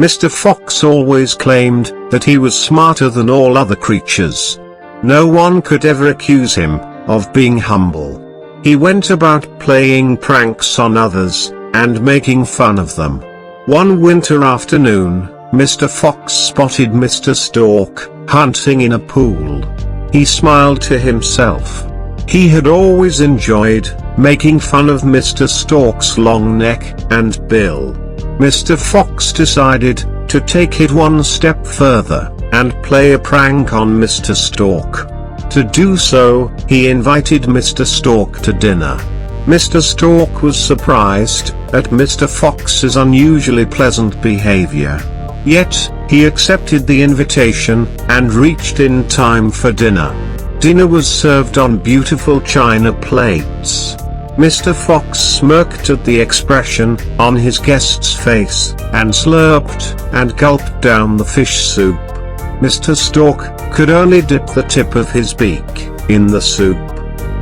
Mr. Fox always claimed that he was smarter than all other creatures. No one could ever accuse him of being humble. He went about playing pranks on others, and making fun of them. One winter afternoon, Mr. Fox spotted Mr. Stork hunting in a pool. He smiled to himself. He had always enjoyed making fun of Mr. Stork's long neck and bill. Mr. Fox decided to take it one step further, and play a prank on Mr. Stork. To do so, he invited Mr. Stork to dinner. Mr. Stork was surprised at Mr. Fox's unusually pleasant behavior. Yet, he accepted the invitation, and reached in time for dinner. Dinner was served on beautiful china plates. Mr. Fox smirked at the expression on his guest's face, and slurped and gulped down the fish soup. Mr. Stork could only dip the tip of his beak in the soup.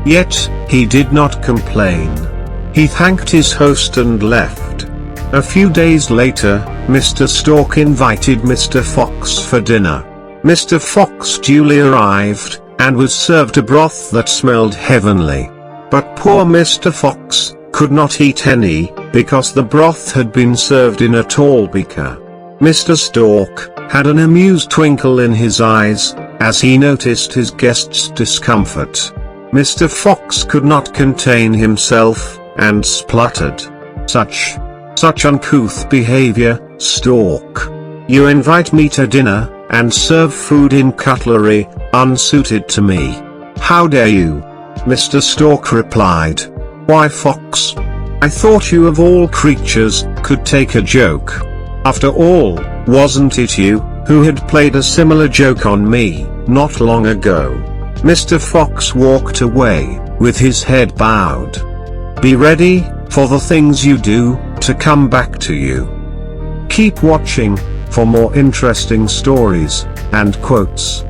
Yet, he did not complain. He thanked his host and left. A few days later, Mr. Stork invited Mr. Fox for dinner. Mr. Fox duly arrived, and was served a broth that smelled heavenly. But poor Mr. Fox could not eat any, because the broth had been served in a tall beaker. Mr. Stork had an amused twinkle in his eyes, as he noticed his guest's discomfort. Mr. Fox could not contain himself, and spluttered. Such uncouth behavior, Stork. You invite me to dinner, and serve food in cutlery unsuited to me. How dare you? Mr. Stork replied. Why, Fox? I thought you of all creatures could take a joke. After all, wasn't it you who had played a similar joke on me not long ago? Mr. Fox walked away with his head bowed. Be ready for the things you do to come back to you. Keep watching for more interesting stories and quotes.